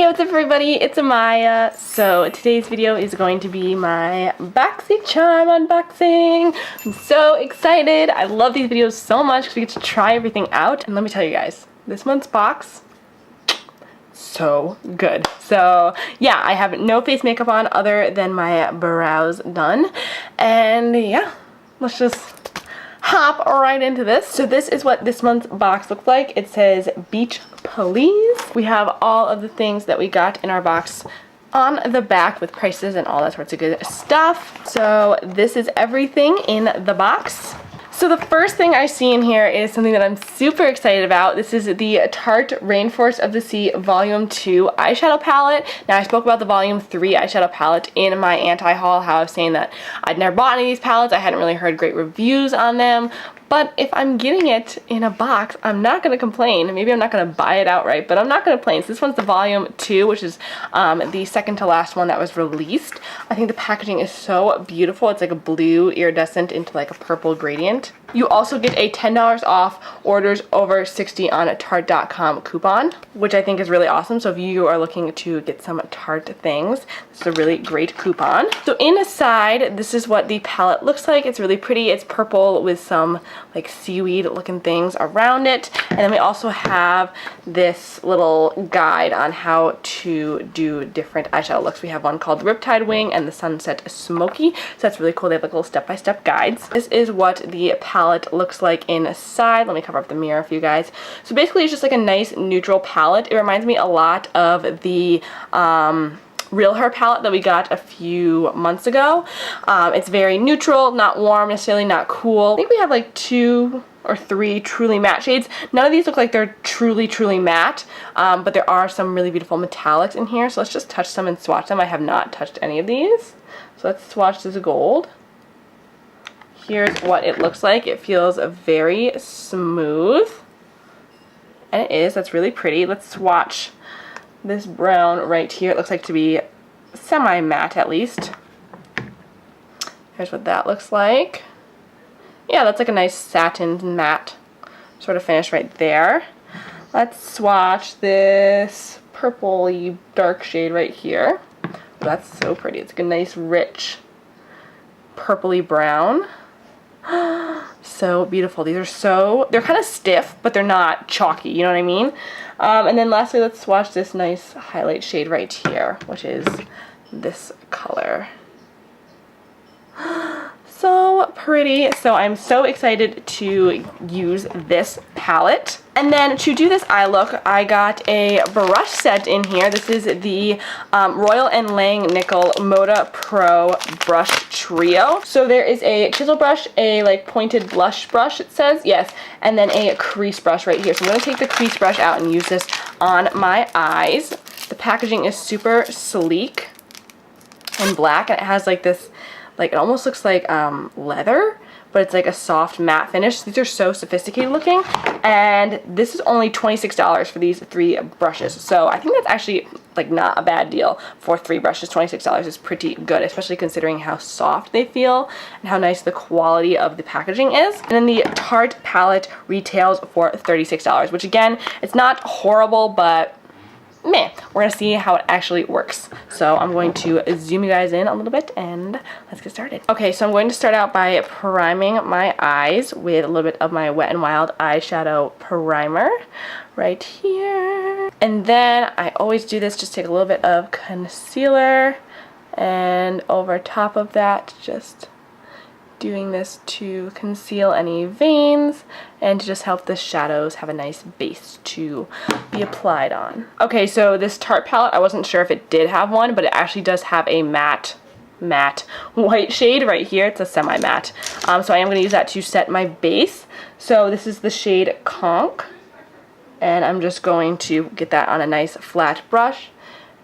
Hey, what's up everybody? It's Amaya. So today's video is going to be my Boxycharm unboxing. I'm so excited. I love these videos so much because we get to try everything out. And let me tell you guys, this month's box, so good. So yeah, I have no face makeup on other than my brows done. And yeah, let's just hop right into this. So this is what this month's box looks like. It says beach please. We have all of the things that we got in our box on the back with prices and all that sorts of good stuff. So this is everything in the box. So the first thing I see in here is something that I'm super excited about. This is the Tarte Rainforest of the Sea Volume 2 eyeshadow palette. Now I spoke about the Volume 3 eyeshadow palette in my anti-haul, how I was saying that I'd never bought any of these palettes. I hadn't really heard great reviews on them. But if I'm getting it in a box, I'm not going to complain. Maybe I'm not going to buy it outright, but I'm not going to complain. So this one's the Volume 2, which is the second to last one that was released. I think the packaging is so beautiful. It's like a blue iridescent into like a purple gradient. You also get a $10 off orders over 60 on a Tarte.com coupon, which I think is really awesome. So if you are looking to get some Tarte things, this is a really great coupon. So inside, this is what the palette looks like. It's really pretty. It's purple with some like seaweed looking things around it. And then we also have this little guide on how to do different eyeshadow looks. We have one called the Riptide Wing and the Sunset Smoky. So that's really cool. They have like little step-by-step guides. This is what the palette looks like inside. Let me cover up the mirror for you guys. So basically it's just like a nice neutral palette. It reminds me a lot of the Real Her palette that we got a few months ago. It's very neutral, not warm necessarily, not cool. I think we have like 2 or 3 truly matte shades. None of these look like they're truly matte, but there are some really beautiful metallics in here. So let's just touch some and swatch them. I have not touched any of these. So let's swatch this gold. Here's what it looks like. It feels very smooth. And it is. That's really pretty. Let's swatch this brown right here. It looks like to be semi-matte at least. Here's what that looks like. Yeah, that's like a nice satin matte sort of finish right there. Let's swatch this purpley dark shade right here. Oh, that's so pretty. It's like a nice rich purpley brown. So beautiful. These are they're kind of stiff, but they're not chalky, you know what I mean? And then lastly, let's swatch this nice highlight shade right here, which is this color. So pretty. So I'm so excited to use this palette. And then to do this eye look, I got a brush set in here. This is the Royal & Langnickel Moda Pro Brush Trio. So there is a chisel brush, a like pointed blush brush, it says, yes, and then a crease brush right here. So I'm going to take the crease brush out and use this on my eyes. The packaging is super sleek and black, and it has like this, like it almost looks like leather, but it's like a soft matte finish. These are so sophisticated looking, and this is only $26 for these 3 brushes. So I think that's actually like not a bad deal for 3 brushes. $26 is pretty good, especially considering how soft they feel and how nice the quality of the packaging is. And then the Tarte palette retails for $36, which again, it's not horrible, but meh. We're going to see how it actually works. So I'm going to zoom you guys in a little bit and let's get started. Okay, so I'm going to start out by priming my eyes with a little bit of my Wet n Wild eyeshadow primer right here. And then I always do this, just take a little bit of concealer, and over top of that, just doing this to conceal any veins and to just help the shadows have a nice base to be applied on. Okay, so this Tarte palette, I wasn't sure if it did have one, but it actually does have a matte white shade right here. It's a semi-matte. So I am going to use that to set my base. So this is the shade Conch, and I'm just going to get that on a nice flat brush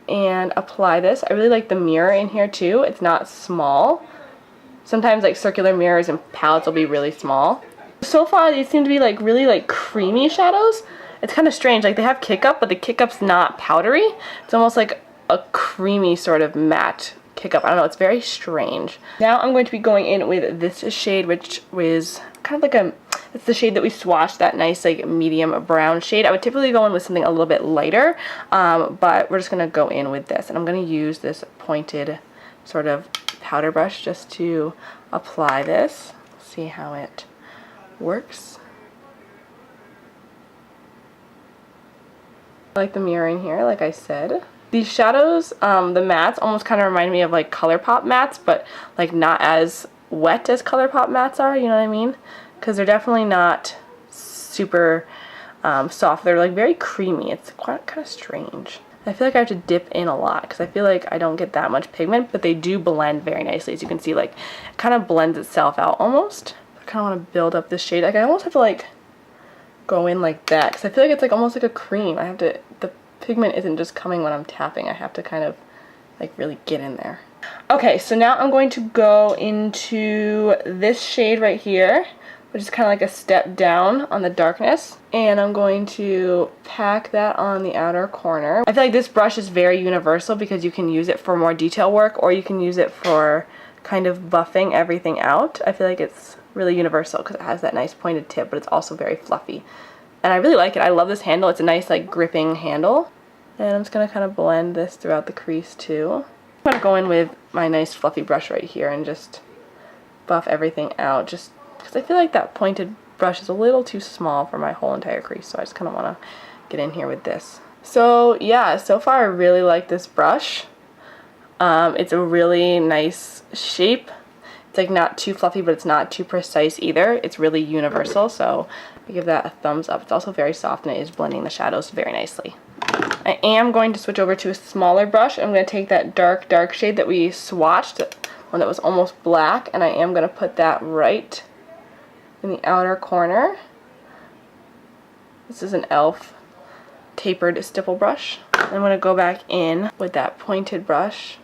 and apply this. I really like the mirror in here too. It's not small. Sometimes like circular mirrors and palettes will be really small. So far these seem to be like really like creamy shadows. It's kind of strange, like they have kick up, but the kick up's not powdery. It's almost like a creamy sort of matte pick up. I don't know, it's very strange. Now I'm going to be going in with this shade, which was kind of like it's the shade that we swatched, that nice like medium brown shade. I would typically go in with something a little bit lighter, but we're just going to go in with this. And I'm going to use this pointed sort of powder brush just to apply this. See how it works. I like the mirroring here, like I said. These shadows, the mattes almost kind of remind me of like ColourPop mattes, but like not as wet as ColourPop mattes are, you know what I mean? Because they're definitely not super soft. They're like very creamy. It's quite kind of strange. I feel like I have to dip in a lot because I feel like I don't get that much pigment, but they do blend very nicely. As you can see, like it kind of blends itself out almost. I kind of want to build up this shade. Like I almost have to like go in like that because I feel like it's like almost like a cream. I have to, the pigment isn't just coming when I'm tapping. I have to kind of like really get in there. Okay, so now I'm going to go into this shade right here, which is kind of like a step down on the darkness. And I'm going to pack that on the outer corner. I feel like this brush is very universal because you can use it for more detail work or you can use it for kind of buffing everything out. I feel like it's really universal because it has that nice pointed tip, but it's also very fluffy. And I really like it. I love this handle. It's a nice like gripping handle. And I'm just going to kind of blend this throughout the crease too. I'm going to go in with my nice fluffy brush right here and just buff everything out just because I feel like that pointed brush is a little too small for my whole entire crease, so I just kind of want to get in here with this. So yeah, so far I really like this brush. It's a really nice shape. It's like not too fluffy, but it's not too precise either. It's really universal, so I give that a thumbs up. It's also very soft and it is blending the shadows very nicely. I am going to switch over to a smaller brush. I'm going to take that dark shade that we swatched, one that was almost black, and I am going to put that right in the outer corner. This is an e.l.f. tapered stipple brush. I'm going to go back in with that pointed brush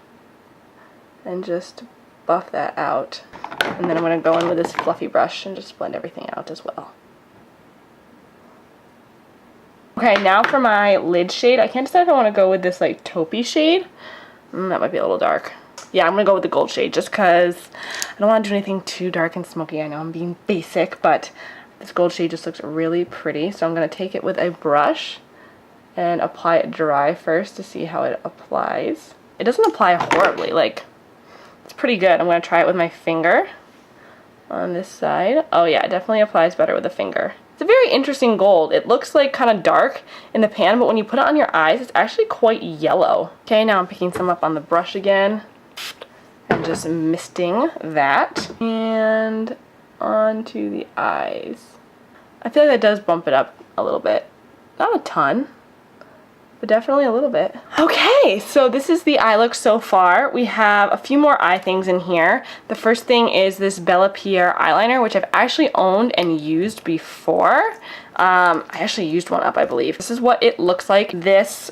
and just buff that out. And then I'm going to go in with this fluffy brush and just blend everything out as well. Okay, now for my lid shade. I can't decide if I want to go with this like taupey shade. That might be a little dark. Yeah, I'm going to go with the gold shade just because I don't want to do anything too dark and smoky. I know I'm being basic, but this gold shade just looks really pretty. So I'm going to take it with a brush and apply it dry first to see how it applies. It doesn't apply horribly. Like, it's pretty good. I'm going to try it with my finger on this side. Oh yeah, it definitely applies better with a finger. It's a very interesting gold. It looks like kind of dark in the pan, but when you put it on your eyes, it's actually quite yellow. Okay, now I'm picking some up on the brush again and just misting that and onto the eyes. I feel like that does bump it up a little bit. Not a ton, but definitely a little bit. Okay, so this is the eye look so far. We have a few more eye things in here. The first thing is this Bella Pierre eyeliner, which I've actually owned and used before. I actually used one up, I believe. This is what it looks like. This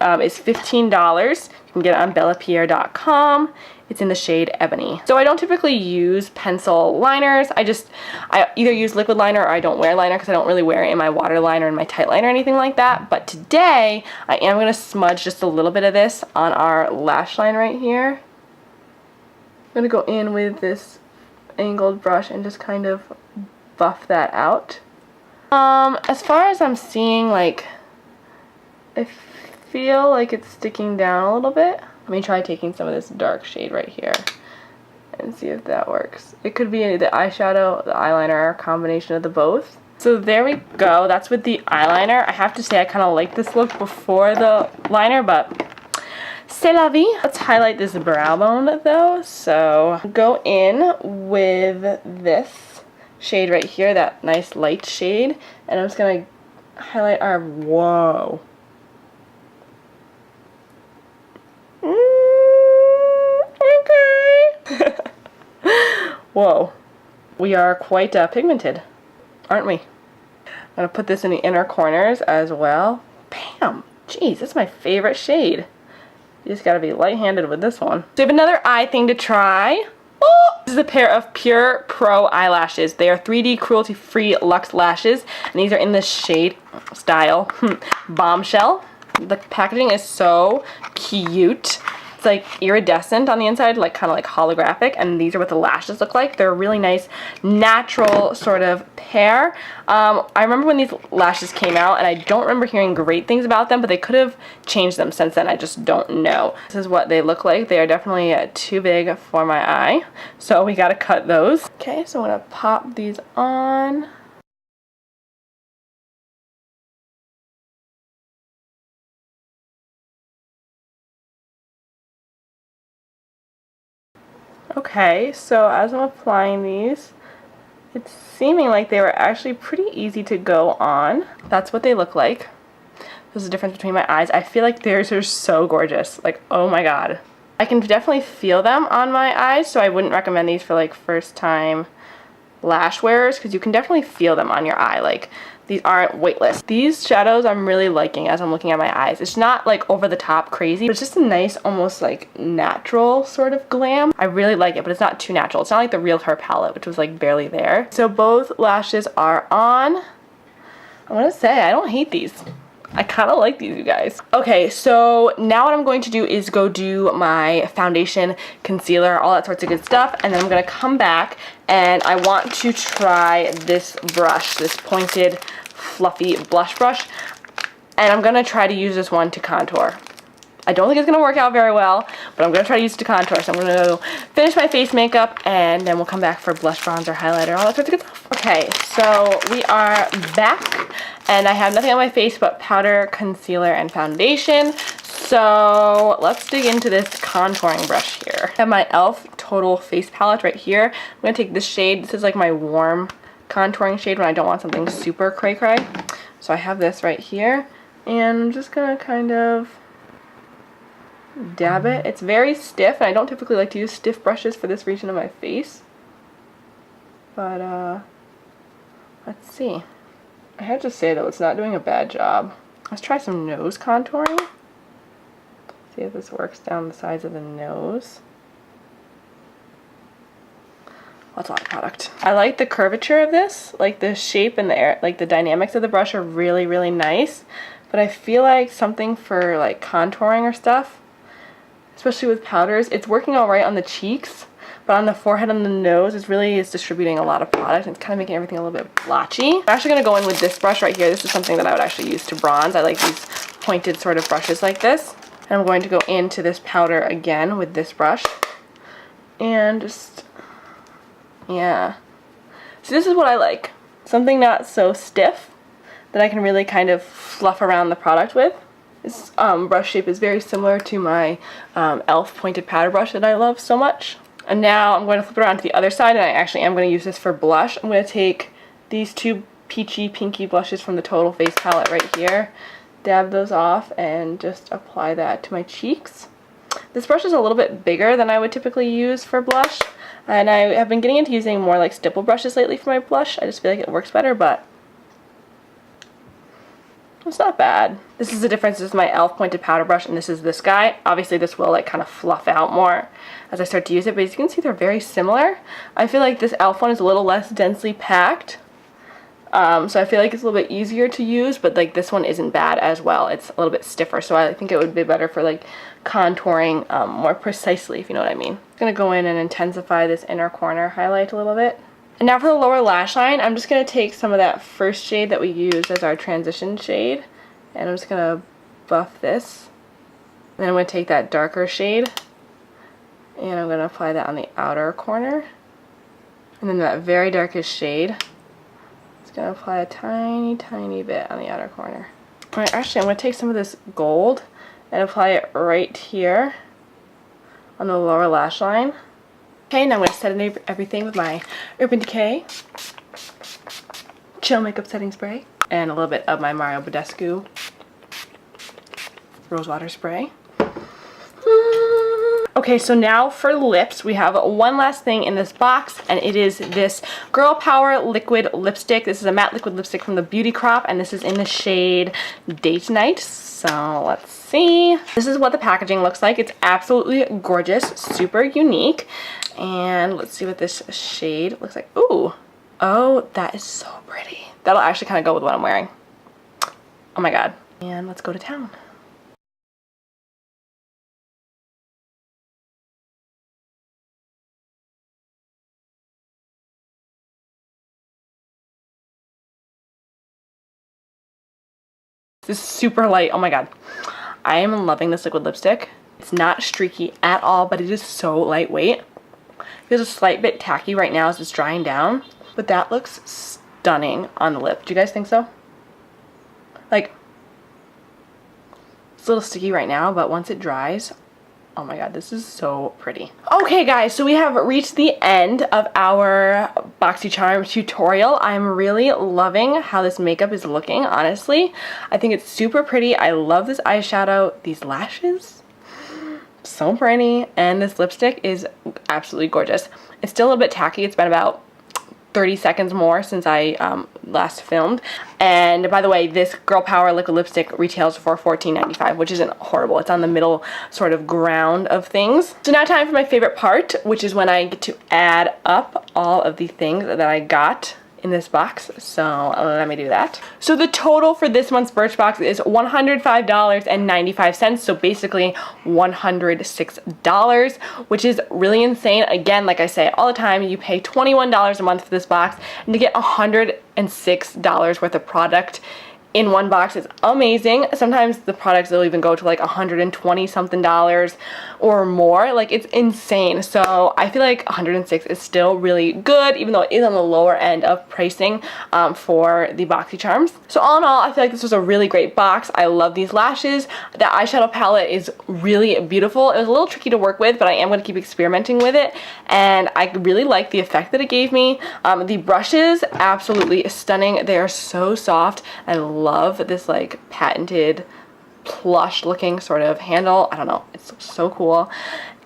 is $15. You can get it on bellapierre.com. It's in the shade Ebony. So I don't typically use pencil liners. I either use liquid liner or I don't wear liner because I don't really wear it in my water liner and my tight liner or anything like that. But today I am going to smudge just a little bit of this on our lash line right here. I'm going to go in with this angled brush and just kind of buff that out. As far as I'm seeing, like, I feel like it's sticking down a little bit. Let me try taking some of this dark shade right here and see if that works. It could be the eyeshadow, the eyeliner, or a combination of the both. So there we go. That's with the eyeliner. I have to say I kind of like this look before the liner, but c'est la vie. Let's highlight this brow bone though. So go in with this shade right here, that nice light shade, and I'm just going to highlight our, whoa. Okay. Whoa. We are quite pigmented, aren't we? I'm going to put this in the inner corners as well. Bam! Jeez, that's my favorite shade. You just got to be light-handed with this one. So we have another eye thing to try. Oh! This is a pair of Pure Pro eyelashes. They are 3D cruelty-free luxe lashes, and these are in the shade style Bombshell. The packaging is so cute. It's like iridescent on the inside, like kind of like holographic, and these are what the lashes look like. They're a really nice natural sort of pair. I remember when these lashes came out, and I don't remember hearing great things about them, but they could have changed them since then. I just don't know. This is what they look like. They are definitely too big for my eye, so we gotta cut those. Okay, so I'm gonna pop these on. Okay, so as I'm applying these, it's seeming like they were actually pretty easy to go on. That's what they look like. There's a difference between my eyes. I feel like theirs are so gorgeous. Like, oh my god. I can definitely feel them on my eyes, so I wouldn't recommend these for like first time lash wearers, because you can definitely feel them on your eye. Like, these aren't weightless. These shadows I'm really liking as I'm looking at my eyes. It's not like over the top crazy, but it's just a nice, almost like natural sort of glam. I really like it, but it's not too natural. It's not like the Real Her palette, which was like barely there. So both lashes are on. I'm gonna say, I don't hate these. I kind of like these, you guys. Okay, so now what I'm going to do is go do my foundation, concealer, all that sorts of good stuff, and then I'm gonna come back and I want to try this brush, this pointed, fluffy blush brush, and I'm gonna try to use this one to contour. I don't think it's gonna work out very well, but I'm gonna try to use it to contour. So I'm gonna go finish my face makeup, and then we'll come back for blush, bronzer, highlighter, all that sorts of good stuff. Okay, so we are back, and I have nothing on my face but powder, concealer, and foundation. So let's dig into this contouring brush here. I have my e.l.f. Total Face Palette right here. I'm gonna take this shade. This is like my warm contouring shade when I don't want something super cray-cray. So I have this right here, and I'm just gonna kind of dab it. It's very stiff, and I don't typically like to use stiff brushes for this region of my face. But, let's see. I have to say, though, it's not doing a bad job. Let's try some nose contouring. See if this works down the sides of the nose. That's a lot of product. I like the curvature of this. Like, the shape and the air, like the dynamics of the brush are really, really nice. But I feel like something for, like, contouring or stuff, especially with powders, it's working all right on the cheeks, but on the forehead and the nose, it's distributing a lot of product, and it's kind of making everything a little bit blotchy. I'm actually going to go in with this brush right here. This is something that I would actually use to bronze. I like these pointed sort of brushes like this. And I'm going to go into this powder again with this brush. And just, yeah. So this is what I like. Something not so stiff that I can really kind of fluff around the product with. This brush shape is very similar to my e.l.f. pointed powder brush that I love so much. And now I'm going to flip it around to the other side, and I actually am going to use this for blush. I'm going to take these two peachy pinky blushes from the Total Face palette right here, dab those off, and just apply that to my cheeks. This brush is a little bit bigger than I would typically use for blush, and I have been getting into using more like stipple brushes lately for my blush. I just feel like it works better, but it's not bad. This is the difference. This is my e.l.f. pointed powder brush, and this is this guy. Obviously, this will like kind of fluff out more as I start to use it, but as you can see, they're very similar. I feel like this e.l.f. one is a little less densely packed, so I feel like it's a little bit easier to use, but like this one isn't bad as well. It's a little bit stiffer, so I think it would be better for like contouring more precisely, if you know what I mean. I'm gonna go in and intensify this inner corner highlight a little bit. And now for the lower lash line, I'm just going to take some of that first shade that we used as our transition shade, and I'm just going to buff this. Then I'm going to take that darker shade, and I'm going to apply that on the outer corner. And then that very darkest shade, I'm just going to apply a tiny, tiny bit on the outer corner. Alright, actually I'm going to take some of this gold and apply it right here on the lower lash line. Okay, now I'm going to set everything with my Urban Decay Chill Makeup Setting Spray and a little bit of my Mario Badescu Rosewater Spray. Okay, so now for lips, we have one last thing in this box, and it is this Girl Power liquid lipstick. This is a matte liquid lipstick from the Beauty Crop, and this is in the shade Date Night. So let's see. This is what the packaging looks like. It's absolutely gorgeous, super unique. And let's see what this shade looks like. Ooh, oh, that is so pretty. That'll actually kind of go with what I'm wearing. Oh my god. And let's go to town. This is super light. Oh my god. I am loving this liquid lipstick. It's not streaky at all, but it is so lightweight. It feels a slight bit tacky right now as it's drying down, but that looks stunning on the lip. Do you guys think so? Like, it's a little sticky right now, but once it dries, oh my god, this is so pretty. Okay guys, so we have reached the end of our Boxycharm tutorial. I'm really loving how this makeup is looking, honestly. I think it's super pretty. I love this eyeshadow, these lashes, so pretty, and this lipstick is absolutely gorgeous. It's still a little bit tacky. It's been about 30 seconds more since I last filmed. And by the way, this Girl Power liquid lipstick retails for $14.95, which isn't horrible. It's on the middle sort of ground of things. So now time for my favorite part, which is when I get to add up all of the things that I got in this box. So let me do that. So the total for this month's Birchbox is $105.95. So basically $106, which is really insane. Again, like I say all the time, you pay $21 a month for this box, and to get $106 worth of product in one box is amazing. Sometimes the products will even go to like $120 something or more. Like, it's insane. So I feel like 106 is still really good, even though it is on the lower end of pricing for the Boxycharms. So all in all, I feel like this was a really great box. I love these lashes. The eyeshadow palette is really beautiful. It was a little tricky to work with, but I am going to keep experimenting with it, and I really like the effect that it gave me. The brushes, absolutely stunning. They are so soft. I love this like patented plush looking sort of handle. I don't know, it's so cool.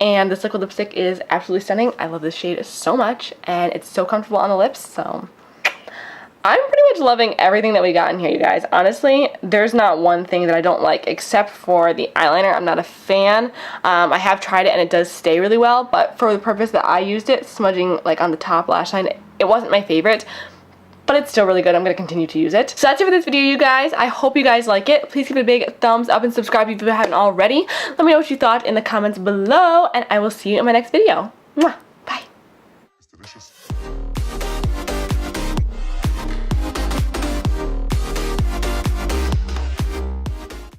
And this liquid lipstick is absolutely stunning. I love this shade so much, and it's so comfortable on the lips. So I'm pretty much loving everything that we got in here, you guys. Honestly, there's not one thing that I don't like, except for the eyeliner. I'm not a fan. I have tried it and it does stay really well, but for the purpose that I used it, smudging like on the top lash line, it wasn't my favorite. But it's still really good. I'm going to continue to use it. So that's it for this video, you guys. I hope you guys like it. Please give it a big thumbs up and subscribe if you haven't already. Let me know what you thought in the comments below, and I will see you in my next video. Mwah. Bye.